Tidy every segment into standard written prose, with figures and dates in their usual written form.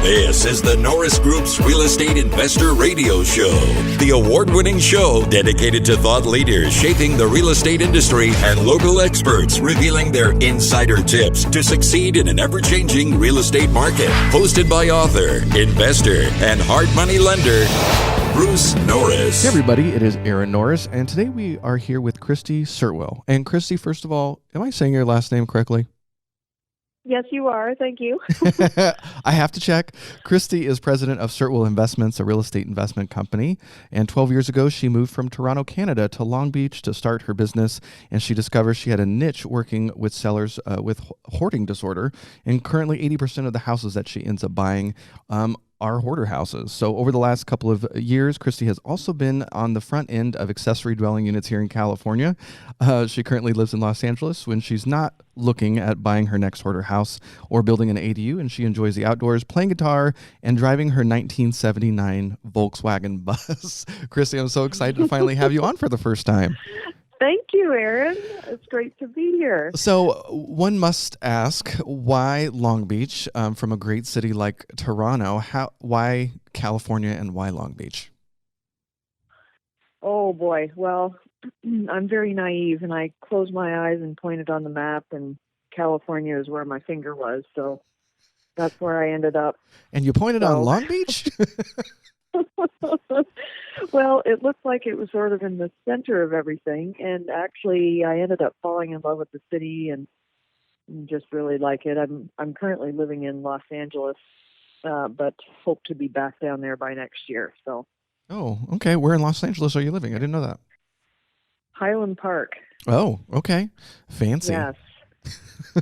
This is the Norris Group's Real Estate Investor Radio Show, the award-winning show dedicated to thought leaders shaping the real estate industry and local experts revealing their insider tips to succeed in an ever-changing real estate market. Hosted by author, investor, and hard money lender, Bruce Norris. Hey everybody, it is Aaron Norris, and today we are here with Kristi Cirtwill. And Kristi, first of all, am I saying your last name correctly? Yes, you are. Thank you. I have to check. Kristi is president of Cirtwill Investments, a real estate investment company. And 12 years ago, she moved from Toronto, Canada to Long Beach to start her business. And she discovered she had a niche working with sellers with hoarding disorder. And currently 80% of the houses that she ends up buying are hoarder houses. So over the last couple of years, Kristi has also been on the front end of accessory dwelling units here in California. She currently lives in Los Angeles when she's not looking at buying her next hoarder house or building an ADU, and she enjoys the outdoors, playing guitar, and driving her 1979 Volkswagen bus. Kristi, I'm so excited to finally have you on for the first time. Thank you, Aaron. It's great to be here. So one must ask, why Long Beach from a great city like Toronto? Why California and why Long Beach? Oh, boy. Well, I'm very naive, and I closed my eyes and pointed on the map, and California is where my finger was. So that's where I ended up. And you pointed on Long Beach? Well, it looked like it was sort of in the center of everything, and actually I ended up falling in love with the city and just really like it. I'm currently living in Los Angeles, but hope to be back down there by next year. So. Oh, okay. Where in Los Angeles are you living? I didn't know that. Highland Park. Oh, okay. Fancy. Yes.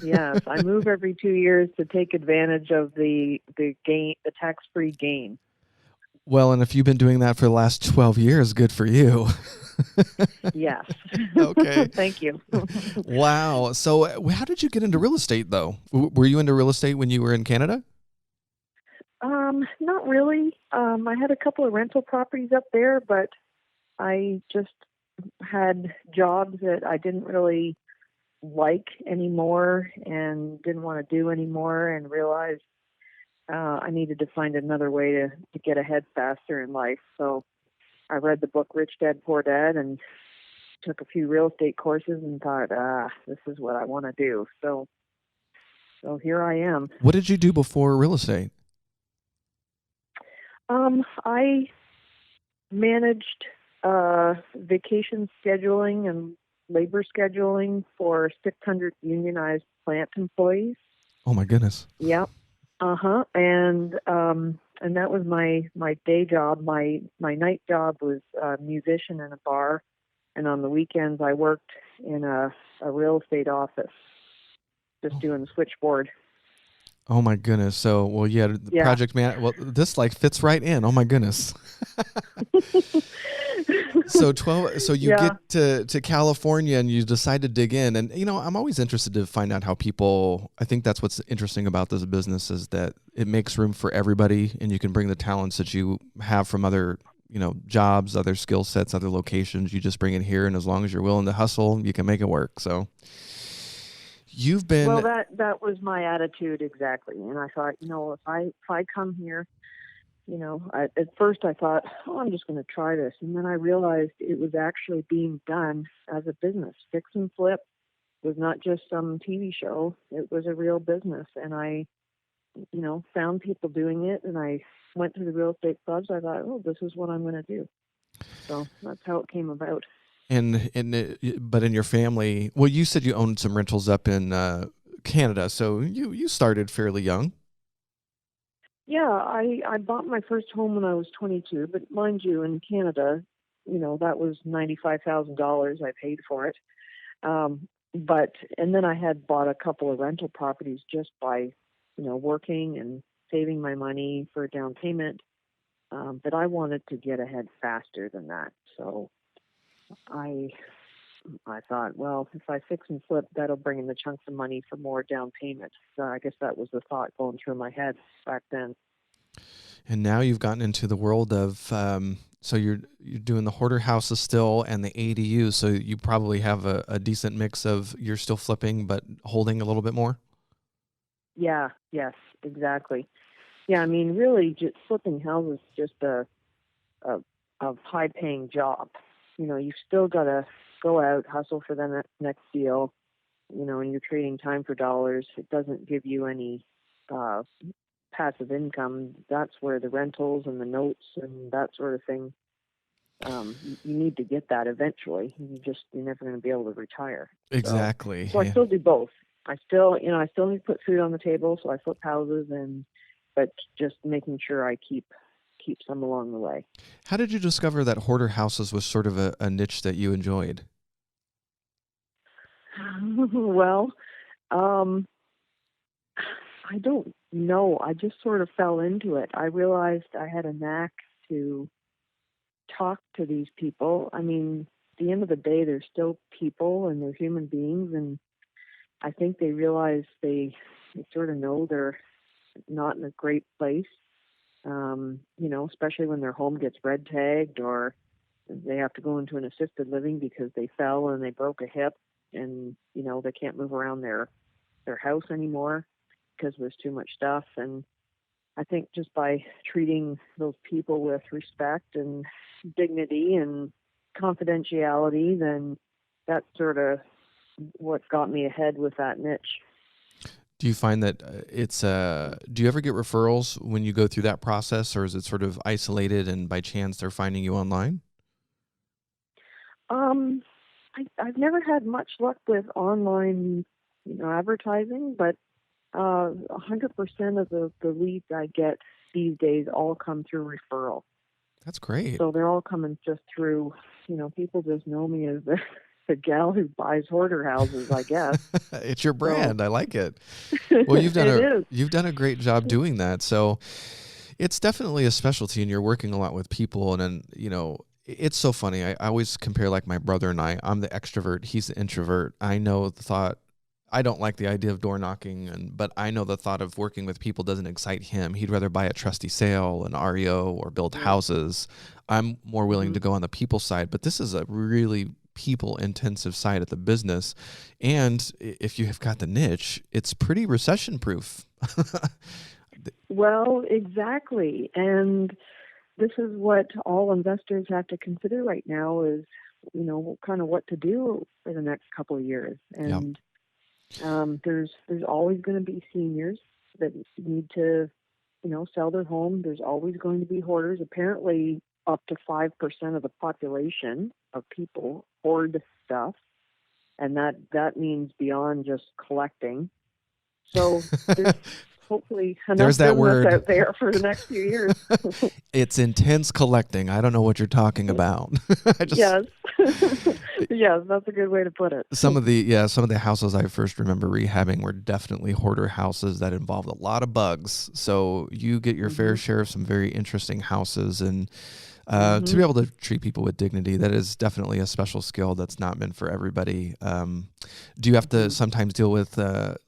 Yes. I move every 2 years to take advantage of the tax-free gain. Well, and if you've been doing that for the last 12 years, good for you. Yes. Okay. Thank you. Wow. So how did you get into real estate, though? Were you into real estate when you were in Canada? Not really. I had a couple of rental properties up there, but I just had jobs that I didn't really like anymore and didn't want to do anymore, and realized I needed to find another way to get ahead faster in life. So I read the book Rich Dad, Poor Dad and took a few real estate courses and thought, this is what I want to do. So here I am. What did you do before real estate? I managed vacation scheduling and labor scheduling for 600 unionized plant employees. Oh my goodness. Yep. And that was my day job. My night job was a musician in a bar, and on the weekends I worked in a real estate office, just doing the switchboard. Oh my goodness. So, well, yeah. Project man. Well, this fits right in. Oh my goodness. So you get to California and you decide to dig in, and I'm always interested to find out how people. I think that's what's interesting about this business is that it makes room for everybody, and you can bring the talents that you have from other jobs, other skill sets, other locations. You just bring it here, and as long as you're willing to hustle, you can make it work. So. You've been well. That was my attitude exactly, and I thought, if I come here, at first I thought, I'm just going to try this, and then I realized it was actually being done as a business. Fix and flip was not just some TV show; it was a real business, and I, found people doing it, and I went to the real estate clubs. I thought, this is what I'm going to do. So that's how it came about. But in your family, well, you said you owned some rentals up in Canada, so you started fairly young. Yeah, I bought my first home when I was 22, but mind you, in Canada, that was $95,000 I paid for it. And then I had bought a couple of rental properties just by, working and saving my money for a down payment. But I wanted to get ahead faster than that, so I thought, well, if I fix and flip, that'll bring in the chunks of money for more down payment. So I guess that was the thought going through my head back then. And now you've gotten into the world of, so you're doing the hoarder houses still and the ADUs. So you probably have a decent mix of you're still flipping but holding a little bit more. Yeah. Yes. Exactly. Yeah, I mean, really, just flipping houses is just a high-paying job. You've still got to go out, hustle for the next deal. And you're trading time for dollars. It doesn't give you any passive income. That's where the rentals and the notes and that sort of thing. You need to get that eventually. You're never going to be able to retire. Exactly. So I still do both. I still need to put food on the table, so I flip houses, but just making sure I keep some along the way. How did you discover that hoarder houses was sort of a niche that you enjoyed? Well, I don't know. I just sort of fell into it. I realized I had a knack to talk to these people. I mean, at the end of the day, they're still people and they're human beings, and I think they realize they sort of know they're not in a great place, especially when their home gets red tagged or they have to go into an assisted living because they fell and they broke a hip and, they can't move around their house anymore because there's too much stuff. And I think just by treating those people with respect and dignity and confidentiality, then that's sort of what got me ahead with that niche. Do you find that do you ever get referrals when you go through that process, or is it sort of isolated and by chance they're finding you online? I've never had much luck with online, advertising, but 100% of the leads I get these days all come through referral. That's great. So they're all coming just through, people just know me as the gal who buys hoarder houses, I guess. It's your brand. I like it. Well, you've done a great job doing that. So it's definitely a specialty, and you're working a lot with people. And then, it's so funny. I always compare like my brother and I. I'm the extrovert. He's the introvert. I know the thought. I don't like the idea of door knocking, but I know the thought of working with people doesn't excite him. He'd rather buy a trusty sale, an REO, or build houses. I'm more willing to go on the people side, but this is a really people-intensive side of the business. And if you have got the niche, it's pretty recession-proof. Well, exactly. And this is what all investors have to consider right now is, kind of what to do for the next couple of years. And there's always going to be seniors that need to, sell their home. There's always going to be hoarders. Apparently, up to 5% of the population of people hoard stuff, and that means beyond just collecting. So there's hopefully enough business out there for the next few years. It's intense collecting. I don't know what you're talking about. Yes. Yes, that's a good way to put it. Some of the houses I first remember rehabbing were definitely hoarder houses that involved a lot of bugs. So you get your fair share of some very interesting houses, and to be able to treat people with dignity, that is definitely a special skill that's not meant for everybody. Do you have to sometimes deal with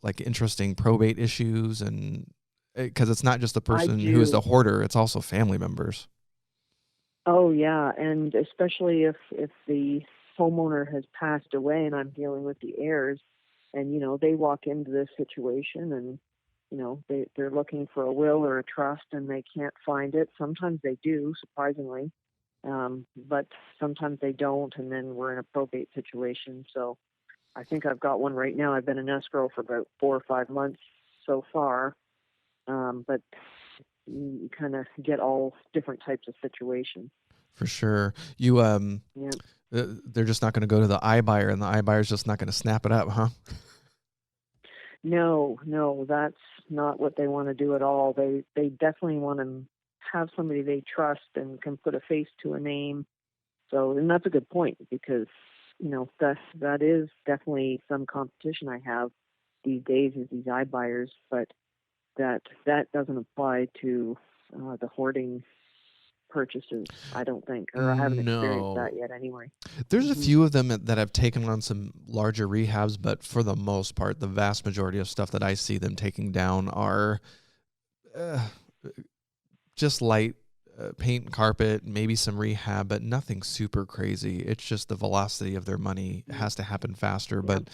like interesting probate issues, and because it's not just the person who is the hoarder, it's also family members. Oh yeah, and especially if the homeowner has passed away and I'm dealing with the heirs, and they walk into this situation and they're looking for a will or a trust and they can't find it. Sometimes they do, surprisingly, but sometimes they don't, and then we're in a probate situation. So I think I've got one right now. I've been in escrow for about 4 or 5 months so far, but you kind of get all different types of situations. For sure. They're just not going to go to the iBuyer, and the iBuyer's just not going to snap it up, huh? No, that's not what they want to do at all. They definitely want to have somebody they trust and can put a face to a name. So, and that's a good point, because that is definitely some competition I have these days is these iBuyers, but that doesn't apply to the hoarding purchases, I don't think, or I haven't experienced that yet anyway. There's a few of them that have taken on some larger rehabs, but for the most part, the vast majority of stuff that I see them taking down are just light paint and carpet, maybe some rehab, but nothing super crazy. It's just the velocity of their money has to happen faster. But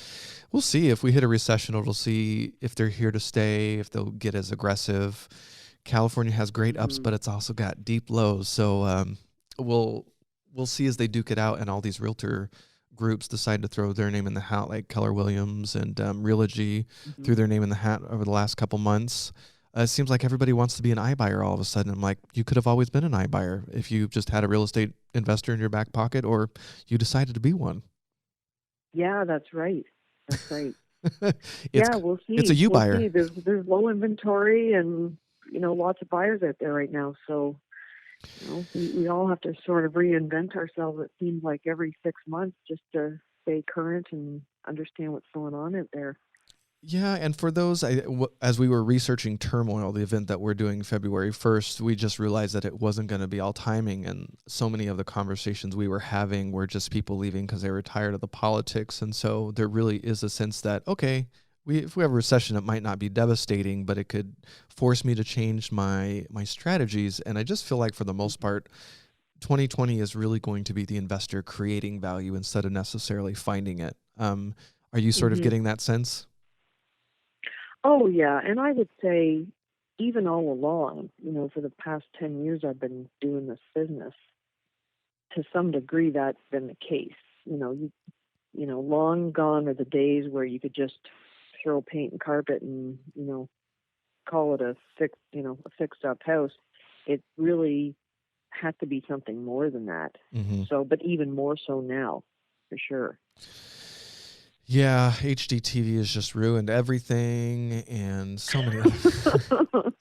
we'll see if we hit a recession. We'll see if they're here to stay, if they'll get as aggressive. California has great ups, Mm-hmm. but it's also got deep lows. So we'll see as they duke it out, and all these realtor groups decide to throw their name in the hat, like Keller Williams and Realogy Mm-hmm. threw their name in the hat over the last couple months. It seems like everybody wants to be an iBuyer all of a sudden. I'm like, you could have always been an iBuyer if you just had a real estate investor in your back pocket, or you decided to be one. Yeah, that's right. That's right. it's Yeah, we'll it's a see. you We'll buyer. see. There's low inventory and lots of buyers out there right now. So we all have to sort of reinvent ourselves. It seems like every 6 months just to stay current and understand what's going on out there. Yeah, and for those, as we were researching Turmoil, the event that we're doing February 1st, we just realized that it wasn't going to be all timing, and so many of the conversations we were having were just people leaving because they were tired of the politics, and so there really is a sense that, okay, if we have a recession, it might not be devastating, but it could force me to change my strategies, and I just feel like for the most part, 2020 is really going to be the investor creating value instead of necessarily finding it. Are you sort of Mm-hmm. getting that sense? Oh, yeah. And I would say even all along, for the past 10 years I've been doing this business, to some degree that's been the case. Long gone are the days where you could just throw paint and carpet and, call it a fixed up house. It really had to be something more than that. Mm-hmm. So, but even more so now, for sure. Yeah, HDTV has just ruined everything, and so many other.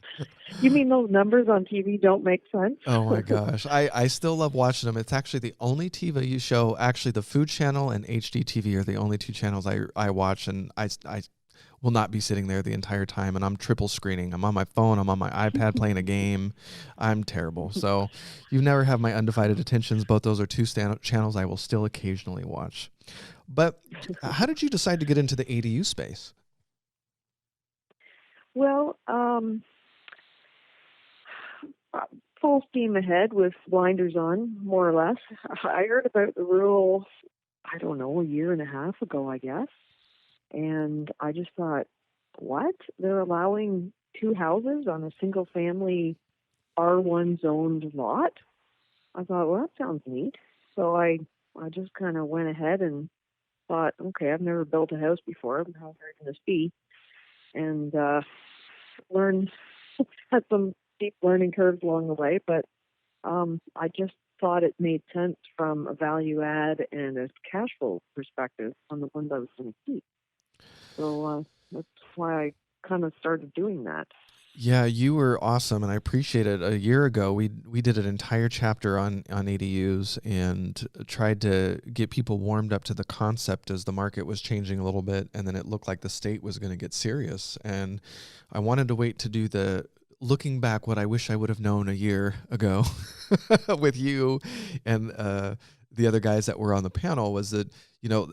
You mean those numbers on TV don't make sense? Oh my gosh, I still love watching them. It's actually the only TV show. Actually, the Food Channel and HDTV are the only two channels I watch, and I will not be sitting there the entire time. And I'm triple screening. I'm on my phone. I'm on my iPad playing a game. I'm terrible. So you never have my undivided attentions. Both those are two channels I will still occasionally watch. But how did you decide to get into the ADU space? Well, full steam ahead with blinders on, more or less. I heard about the rule, I don't know, a year and a half ago, I guess. And I just thought, what? They're allowing two houses on a single family R1 zoned lot? I thought, well, that sounds neat. So I just kind of went ahead and thought, okay, I've never built a house before. How hard can this be? And learned, had some steep learning curves along the way, but I just thought it made sense from a value add and a cash flow perspective on the ones I was going to keep. So that's why I kind of started doing that. Yeah, you were awesome, and I appreciate it. A year ago, we did an entire chapter on ADUs and tried to get people warmed up to the concept as the market was changing a little bit, and then it looked like the state was going to get serious. And I wanted to wait to do the looking back what I wish I would have known a year ago with you and the other guys that were on the panel was that,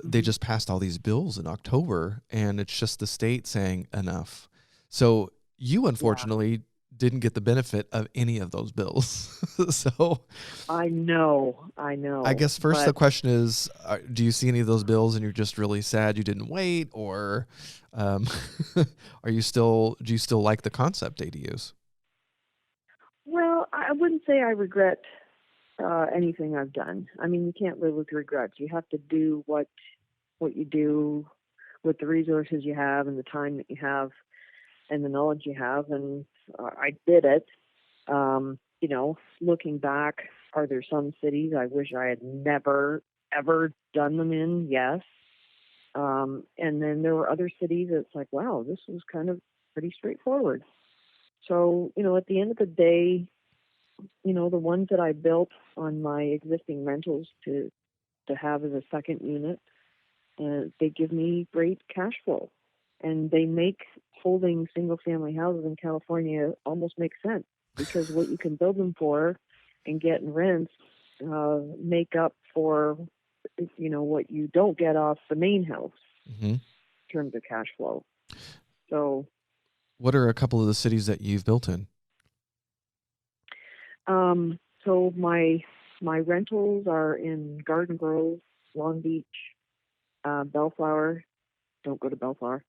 they just passed all these bills in October, and it's just the state saying enough. So you unfortunately didn't get the benefit of any of those bills. So I know. I guess first the question is, do you see any of those bills and you're just really sad you didn't wait, or do you still like the concept ADUs? Well, I wouldn't say I regret anything I've done. I mean, you can't live with regrets. You have to do what you do with the resources you have and the time that you have and the knowledge you have. And I did it. Looking back, are there some cities I wish I had never, ever done them in? Yes. And then there were other cities that's like, wow, this was kind of pretty straightforward. So, at the end of the day, the ones that I built on my existing rentals to have as a second unit, they give me great cash flow. And they make holding single-family houses in California almost make sense because what you can build them for and get in rents make up for, what you don't get off the main house in terms of cash flow. So, what are a couple of the cities that you've built in? So my rentals are in Garden Grove, Long Beach, Bellflower. Don't go to Bellflower.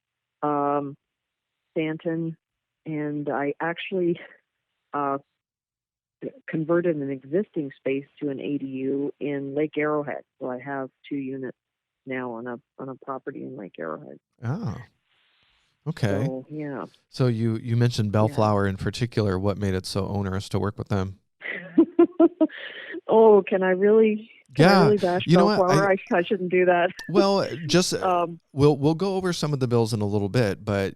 Stanton, and I actually uh, converted an existing space to an ADU in Lake Arrowhead. So I have 2 units now on a property in Lake Arrowhead. Oh, okay. So yeah. So you mentioned Bellflower in particular. What made it so onerous to work with them? Oh, can I really? Can I really bash you know what? Bellflower? I shouldn't do that. Well, just we'll go over some of the bills in a little bit, but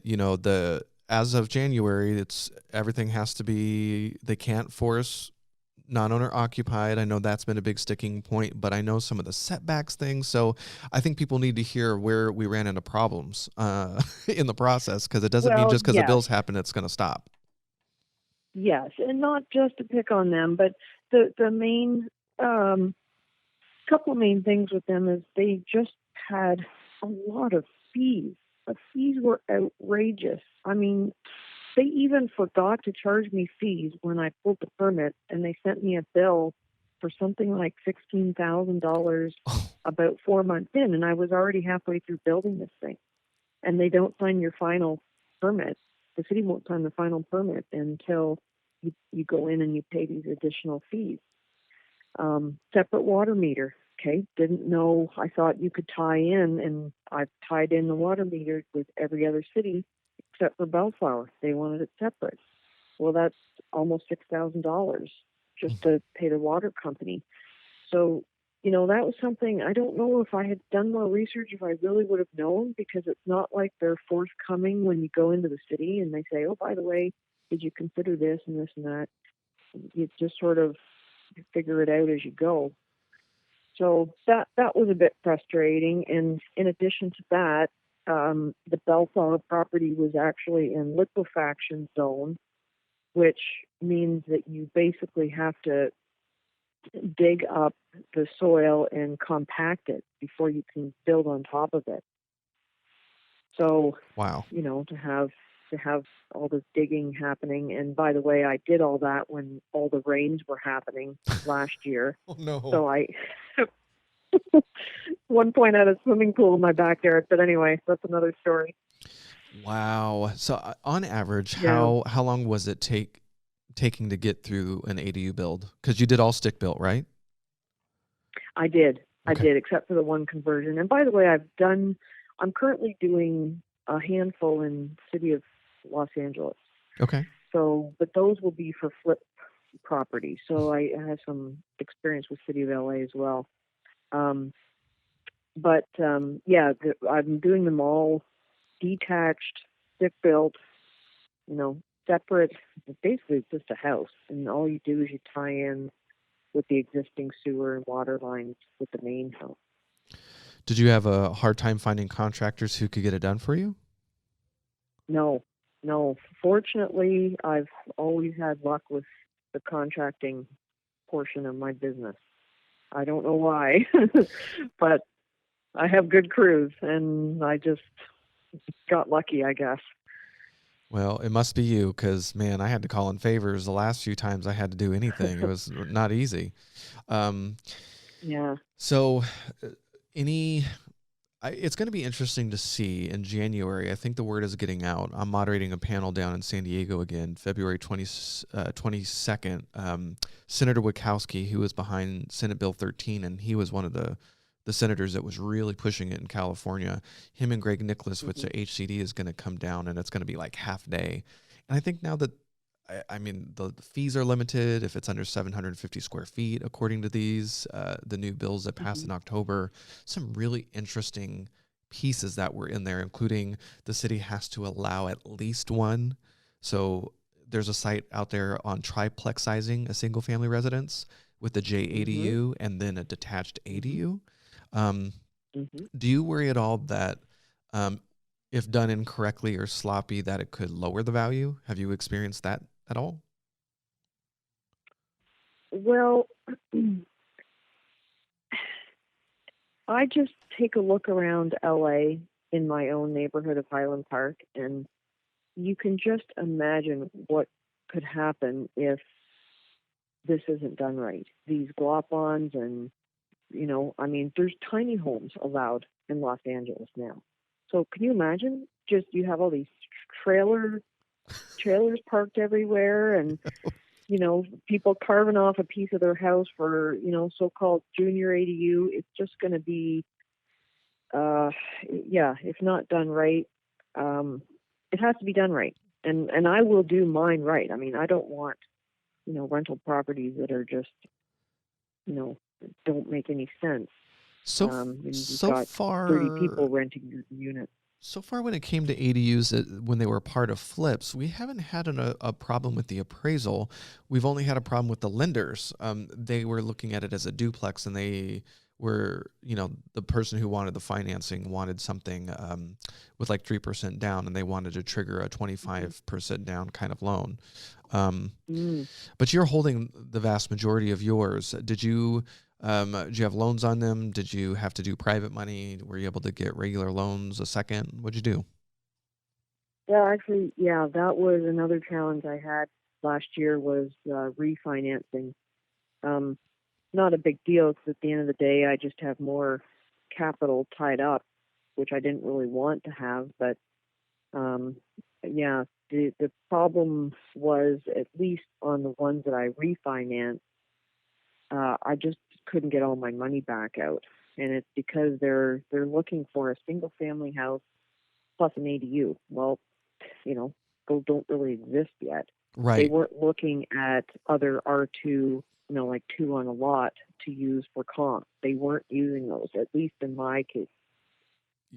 as of January, everything has to be. They can't force non-owner occupied. I know that's been a big sticking point, but I know some of the setbacks things. So I think people need to hear where we ran into problems in the process, because it doesn't mean just because the bills happen, it's going to stop. Yes, and not just to pick on them, but the main couple of main things with them is they just had a lot of fees. The fees were outrageous. I mean, they even forgot to charge me fees when I pulled the permit, and they sent me a bill for something like $16,000 about 4 months in, and I was already halfway through building this thing. And they don't sign your final permit. The city won't sign the final permit until you go in and you pay these additional fees. Separate water meter. Okay, didn't know. I thought you could tie in, and I've tied in the water meter with every other city except for Bellflower. They wanted it separate. Well, that's almost $6,000 just to pay the water company. So, that was something, I don't know if I had done more research, if I really would have known, because it's not like they're forthcoming when you go into the city and they say, oh, by the way, did you consider this and this and that? You just sort of figure it out as you go. So that was a bit frustrating. And in addition to that, the Bellflower property was actually in liquefaction zone, which means that you basically have to dig up the soil and compact it before you can build on top of it. So, wow, to have all this digging happening. And by the way, I did all that when all the rains were happening last year. Oh no! So I. One point I had a swimming pool in my backyard, but anyway, that's another story. Wow. So on average, how long was it taking to get through an ADU build? Because you did all stick built, right? I did. Okay. I did, except for the one conversion. And by the way, I'm currently doing a handful in the city of Los Angeles. Okay. So, but those will be for flip property. So I have some experience with city of LA as well. I'm doing them all detached, stick built, separate. Basically, it's just a house, and all you do is you tie in with the existing sewer and water lines with the main house. Did you have a hard time finding contractors who could get it done for you? No. Fortunately, I've always had luck with the contracting portion of my business. I don't know why, but I have good crews, and I just got lucky, I guess. Well, it must be you, because, man, I had to call in favors the last few times I had to do anything. It was not easy. Yeah. So it's going to be interesting to see in January. I think the word is getting out. I'm moderating a panel down in San Diego again, February 22nd. Senator Wachowski, who was behind Senate Bill 13, and he was one of the senators that was really pushing it in California. Him and Greg Nicholas, which the HCD is going to come down, and it's going to be like half day. And I think now that, the fees are limited if it's under 750 square feet, according to the new bills that passed in October. Some really interesting pieces that were in there, including the city has to allow at least one. So there's a site out there on triplexizing a single family residence with a JADU and then a detached ADU. Do you worry at all that if done incorrectly or sloppy, that it could lower the value? Have you experienced that at all? Well, I just take a look around LA in my own neighborhood of Highland Park, and you can just imagine what could happen if this isn't done right. These glop-ons and, there's tiny homes allowed in Los Angeles now. So can you imagine? Just you have all these trailers parked everywhere, and people carving off a piece of their house for, so-called junior ADU. It's just going to be, if not done right, it has to be done right. And I will do mine right. I mean, I don't want, rental properties that are just, don't make any sense. So You've so got far, 30 people renting your unit. So far, when it came to ADUs, when they were part of flips, we haven't had a problem with the appraisal. We've only had a problem with the lenders. They were looking at it as a duplex, and they were, the person who wanted the financing wanted something with like 3% down, and they wanted to trigger a 25% down kind of loan. But you're holding the vast majority of yours. Did you have loans on them? Did you have to do private money? Were you able to get regular loans a second? What'd you do? Yeah, actually, that was another challenge I had last year was refinancing. Not a big deal because at the end of the day, I just have more capital tied up, which I didn't really want to have. But the problem was, at least on the ones that I refinanced, I just couldn't get all my money back out, and it's because they're looking for a single family house plus an ADU. Well, those don't really exist yet. Right. They weren't looking at other R2, like 2 on a lot to use for comp. They weren't using those, at least in my case.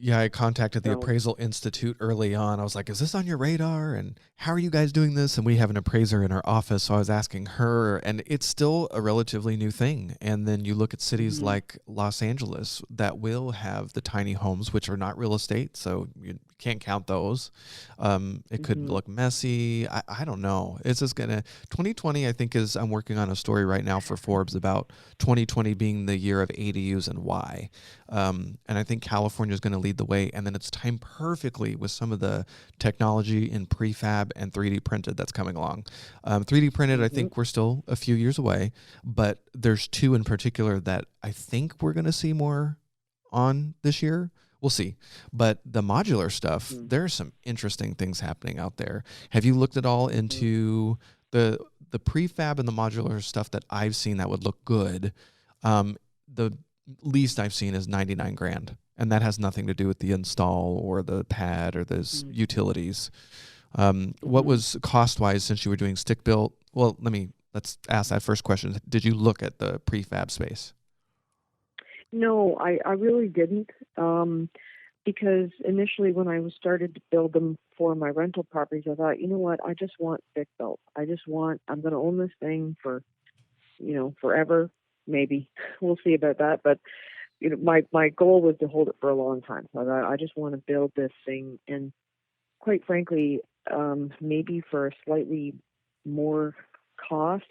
Yeah, I contacted the Appraisal Institute early on. I was like, is this on your radar? And how are you guys doing this? And we have an appraiser in our office. So I was asking her, and it's still a relatively new thing. And then you look at cities like Los Angeles that will have the tiny homes, which are not real estate. So you can't count those. It could look messy. I don't know. It's just going to, 2020, I think I'm working on a story right now for Forbes about 2020 being the year of ADUs and why. And I think California is going to lead the way, and then it's timed perfectly with some of the technology in prefab and 3D printed that's coming along. 3D printed, I think we're still a few years away, but there's 2 in particular that I think we're going to see more on this year. We'll see. But the modular stuff, there's some interesting things happening out there. Have you looked at all into the prefab and the modular stuff that I've seen that would look good? The least I've seen is $99,000, and that has nothing to do with the install or the pad or those utilities. What was cost-wise since you were doing stick-built? Well, let's ask that first question. Did you look at the prefab space? No, I really didn't, because initially when I started to build them for my rental properties, I thought, you know what, I just want stick-built. I'm going to own this thing for, forever. Maybe we'll see about that. But my goal was to hold it for a long time. So I just want to build this thing, and quite frankly, maybe for a slightly more cost,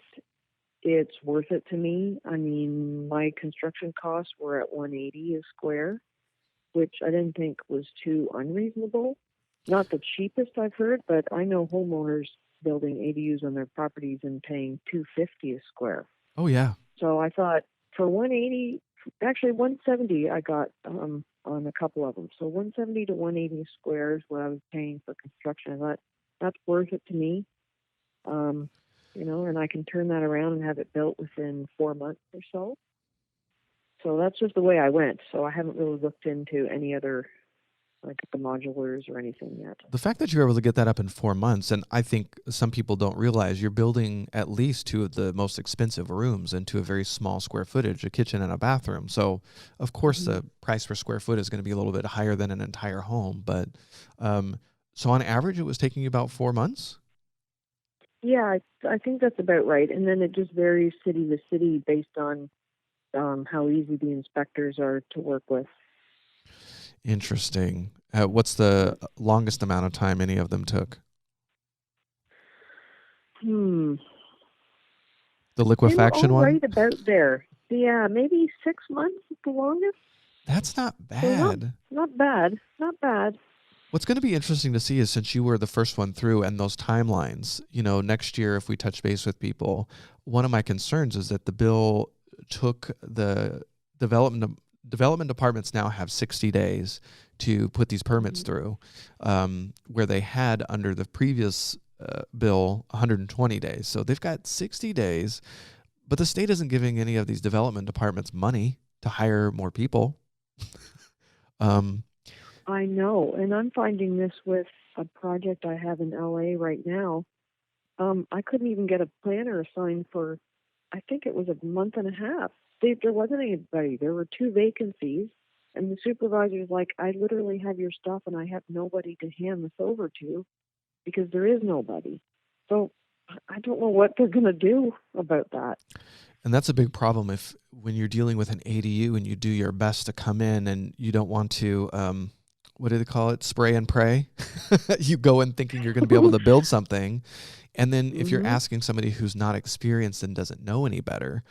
it's worth it to me. I mean, my construction costs were at $180 a square, which I didn't think was too unreasonable. Not the cheapest I've heard, but I know homeowners building ADUs on their properties and paying $250 a square. Oh yeah. So I thought for $180, actually $170 I got on a couple of them. So $170 to $180 a square is what I was paying for construction. I thought that's worth it to me. And I can turn that around and have it built within 4 months or so. So that's just the way I went. So I haven't really looked into any other, like the modulars or anything yet. The fact that you're able to get that up in 4 months, and I think some people don't realize you're building at least 2 of the most expensive rooms into a very small square footage, a kitchen and a bathroom. So, of course, the price per square foot is going to be a little bit higher than an entire home. But so on average, it was taking you about 4 months? Yeah, I think that's about right. And then it just varies city to city based on how easy the inspectors are to work with. Interesting. What's the longest amount of time any of them took? The liquefaction one? Right about there. Yeah, maybe 6 months is the longest. That's not bad. Not bad. What's going to be interesting to see is, since you were the first one through and those timelines, next year if we touch base with people, one of my concerns is that the bill took the development departments now have 60 days to put these permits through, where they had under the previous bill 120 days. So they've got 60 days, but the state isn't giving any of these development departments money to hire more people. I know, and I'm finding this with a project I have in LA right now. I couldn't even get a planner assigned for, I think it was a month and a half. There wasn't anybody. There were 2 vacancies, and the supervisor's like, I literally have your stuff, and I have nobody to hand this over to because there is nobody. So I don't know what they're going to do about that. And that's a big problem when you're dealing with an ADU and you do your best to come in and you don't want to, what do they call it? Spray and pray. You go in thinking you're going to be able to build something. And then if you're asking somebody who's not experienced and doesn't know any better,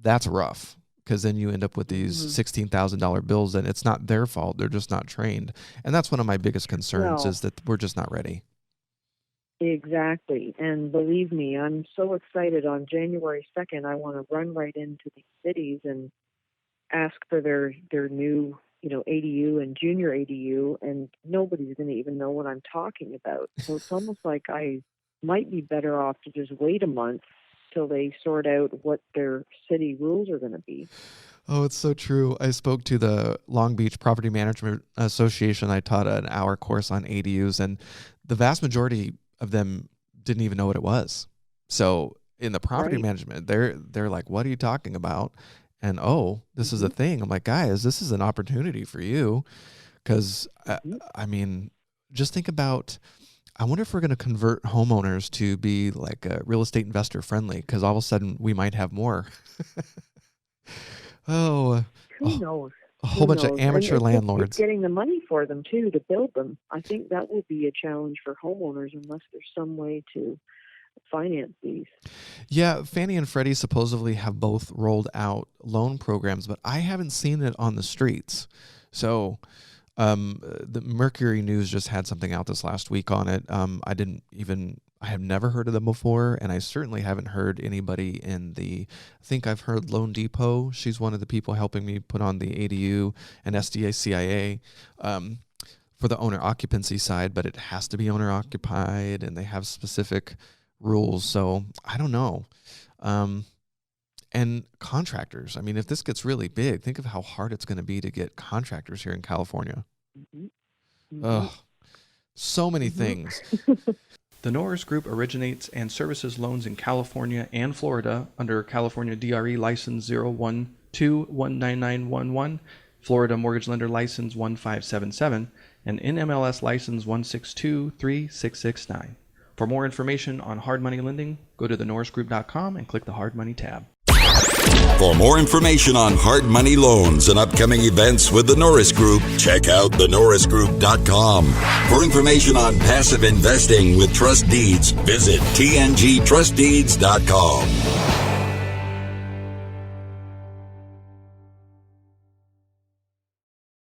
that's rough, because then you end up with these $16,000 bills and it's not their fault. They're just not trained. And that's one of my biggest concerns is that we're just not ready. Exactly. And believe me, I'm so excited. On January 2nd, I want to run right into these cities and ask for their new, ADU and junior ADU, and nobody's going to even know what I'm talking about. So it's almost like I might be better off to just wait a month till they sort out what their city rules are going to be. Oh, it's so true. I spoke to the Long Beach Property Management Association. I taught an hour course on ADUs, and the vast majority of them didn't even know what it was. So in the property management, they're like, what are you talking about? And, this is a thing. I'm like, guys, this is an opportunity for you. Because, I mean, just think about, I wonder if we're going to convert homeowners to be like a real estate investor friendly, because all of a sudden we might have more. Who knows? A whole bunch of amateur landlords. It's getting the money for them, too, to build them. I think that will be a challenge for homeowners unless there's some way to finance these. Yeah, Fannie and Freddie supposedly have both rolled out loan programs, but I haven't seen it on the streets. So the Mercury News just had something out this last week on it. I have never heard of them before, and I certainly haven't heard anybody I think I've heard Loan Depot. She's one of the people helping me put on the ADU and SDA CIA for the owner occupancy side, but it has to be owner occupied, and they have specific rules. So I don't know. And contractors. I mean, if this gets really big, think of how hard it's going to be to get contractors here in California. So many things. The Norris Group originates and services loans in California and Florida under California DRE license 012-19911, Florida Mortgage Lender license 1577, and NMLS license 1623669. For more information on hard money lending, go to thenorrisgroup.com and click the Hard Money tab. For more information on hard money loans and upcoming events with the Norris Group, check out thenorrisgroup.com. For information on passive investing with trust deeds, visit tngtrustdeeds.com.